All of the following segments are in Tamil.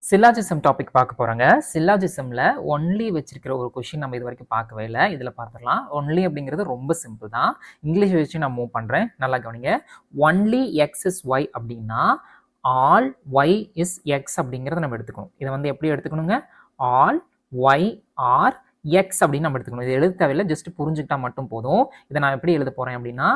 சில்லாஜிசம் டாபிக் பார்க்க போறாங்க. சில்லாஜிசம்ல ஒன்லி வச்சிருக்கிற ஒரு கொஸ்டின் நம்ம இது வரைக்கும் பார்க்கவே இல்ல. இதுல பார்த்துடலாம். ஒன்லி அப்படிங்கிறது ரொம்ப சிம்பிள் தான். இங்கிலீஷ் வச்சு நான் மூவ் பண்றேன். நல்லா கவனிங்க. ஒன்லி எக்ஸ் இஸ் ஒய் அப்படின்னா ஆல் ஒய் இஸ் எக்ஸ் அப்படிங்கிறத நம்ம எடுத்துக்கணும். இதை வந்து எப்படி எடுத்துக்கணுங்க? ஆல் ஒய் ஆர் எக்ஸ் அப்படின்னு நம்ம எடுத்துக்கணும். இது எழுத தேவையில்லை, ஜஸ்ட் புரிஞ்சுக்கிட்டா மட்டும் போதும். இதை நான் எப்படி எழுத போறேன் அப்படின்னா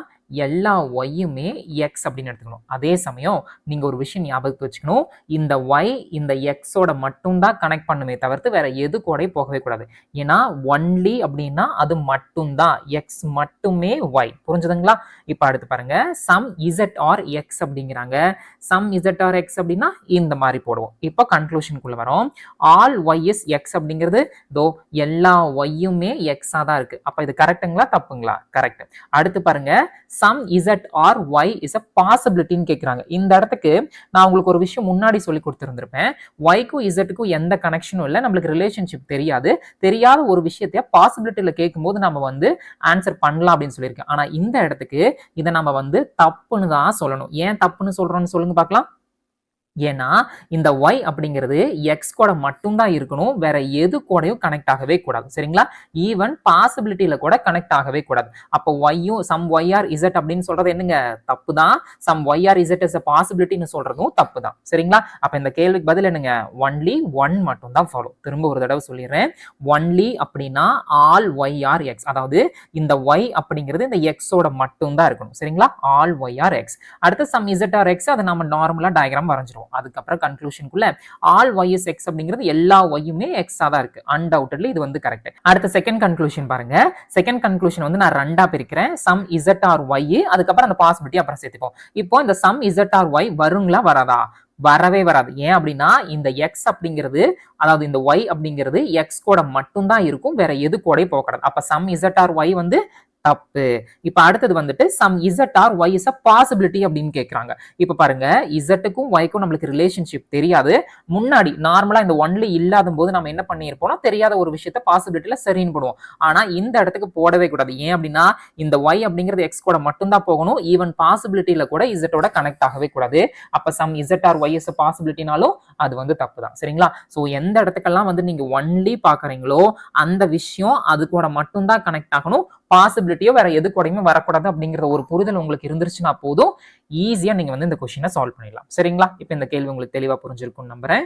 எல்லா ஒய்யுமே எக்ஸ் அப்படின்னு எடுத்துக்கணும். அதே சமயம் நீங்க ஒரு விஷயம் ஞாபகத்து வச்சுக்கணும், இந்த ஒய் இந்த எக்ஸோட மட்டும்தான் கனெக்ட் பண்ணுமே தவிர்த்து வேற எது கூட போகவே கூடாது. ஏன்னா ஒன்லி அப்படின்னா அது மட்டும்தான், எக்ஸ் மட்டுமே ஒய். புரிஞ்சுதுங்களா? இப்ப அடுத்து பாருங்க, சம் இசட் ஆர் எக்ஸ் அப்படிங்கிறாங்க. சம் இசட் ஆர் எக்ஸ் அப்படின்னா இந்த மாதிரி போடுவோம். இப்போ கன்க்ளூஷனுக்குள்ள வரோம். ஆல் ஒய் இஸ் எக்ஸ் அப்படிங்கிறது தோ எல்லா ஒய்யுமே எக்ஸா தான் இருக்கு. அப்ப இது கரெக்டுங்களா தப்புங்களா? கரெக்ட். அடுத்து பாருங்க, some Z are Y is a பாசிபிலிட்டின்னு கேட்குறாங்க. இந்த இடத்துக்கு நான் உங்களுக்கு ஒரு விஷயம் முன்னாடி சொல்லி கொடுத்துருந்துருப்பேன். ஒய்க்கும் இசட்டுக்கும் எந்த கனெக்ஷனும் இல்லை, நம்மளுக்கு ரிலேஷன்ஷிப் தெரியாது. தெரியாத ஒரு விஷயத்தைய பாசிபிலிட்டியில கேட்கும்போது நம்ம வந்து ஆன்சர் பண்ணலாம் அப்படின்னு சொல்லியிருக்கேன். ஆனா இந்த இடத்துக்கு இதை நம்ம வந்து தப்புன்னு தான் சொல்லணும். ஏன் தப்புன்னு சொல்றோம்னு சொல்லுங்க பார்க்கலாம். ஏன்னா இந்த ஒய் அப்படிங்கிறது எக்ஸ் கூட மட்டும்தான் இருக்கணும், வேற எது கூடயும் கனெக்ட் ஆகவே கூடாது. சரிங்களா? ஈவன் பாசிபிலிட்டியில கூட கனெக்ட் ஆகவே கூடாது. அப்போ ஒய்யும் சம் ஒய் ஆர் இசட் அப்படின்னு சொல்றது என்னங்க? தப்பு தான். Some Y are Z is a பாசிபிலிட்டின்னு சொல்றதும் தப்பு தான். சரிங்களா? அப்ப இந்த கேள்விக்கு பதில் என்னங்க? ஒன்லி ஒன் மட்டும் தான் ஃபாலோ. திரும்ப ஒரு தடவை சொல்லிடுறேன். ஒன்லி அப்படின்னா ஆல் ஒய் ஆர் எக்ஸ், அதாவது இந்த ஒய் அப்படிங்கிறது இந்த எக்ஸோட மட்டும் தான் இருக்கணும். சரிங்களா? All Y are X. அடுத்து சம் இசட் ஆர் எக்ஸ், அதை நம்ம நார்மலா டயக்ராம் வரைஞ்சிரும். அதுக்கப்புறம் கன்க்ளூஷனுக்குள்ள ஆல் ஒய் இஸ் எக்ஸ் அப்படிங்கிறது எல்லா ஒய்யுமே எக்ஸா தான் இருக்கு. அன்டவுட்லி இது வந்து கரெக்ட். அடுத்த செகண்ட் கன்க்ளூஷன் பாருங்க. செகண்ட் கன்க்ளூஷன் வந்து நான் ரெண்டா பிரிக்கிறேன். சம் இசட் ஆர் ஒய், அதுக்கப்புறம் அந்த பாசிபிலிட்டி அப்புறம் சேர்த்துப்போம். இப்போ இந்த சம் இசட் ஆர் ஒய் வருங்களா வராதா? வரவே வராது. ஏன் அப்படின்னா இந்த எக்ஸ் அப்படிங்கிறது, அதாவது இந்த ஒய் அப்படிங்கிறது எக்ஸ் கூட மட்டும்தான் இருக்கும், வேற எது கூட போகக்கூடாது. அப்ப சம் இசட் ஆர் ஒய் வந்து தப்பு. இப்ப அடுத்தது வந்துட்டு some Z are Y is a possibility அப்படின்னு கேட்கறாங்க. இப்ப பாருங்க, இசட்டுக்கும் ஒய்க்கும் நம்மளுக்கு ரிலேஷன்ஷிப் தெரியாது. முன்னாடி நார்மலா இந்த ஒன்லி இல்லாத போது நம்ம என்ன பண்ணியிருப்போம்னா தெரியாத ஒரு விஷயத்த பாசிபிலிட்டியில சரின்னு போடுவோம். ஆனா இந்த இடத்துக்கு போடவே கூடாது. ஏன் அப்படின்னா இந்த ஒய் அப்படிங்கிறது எக்ஸ் கூட மட்டும்தான் போகணும், ஈவன் பாசிபிலிட்டியில கூட இசட்டோட கனெக்ட் ஆகவே கூடாது. அப்ப some Z are Y is a பாசிபிலிட்டினாலும் அது வந்து தப்பு தான். சரிங்களா? சோ எந்த இடத்துக்கெல்லாம் வந்து நீங்க ஒன்லி பாக்குறீங்களோ அந்த விஷயம் அது கூட மட்டும்தான் கனெக்ட் ஆகணும், பாசிபிலிட்டியோ வேற எது கூடயுமே வரக்கூடாது அப்படிங்கிற ஒரு புரிதல் உங்களுக்கு இருந்துருச்சுன்னா போதும், ஈஸியா நீங்க வந்து இந்த கொஸ்டினை சால்வ் பண்ணிடலாம். சரிங்களா? இப்ப இந்த கேள்வி உங்களுக்கு தெளிவா புரிஞ்சிருக்கும்னு நம்புறேன்.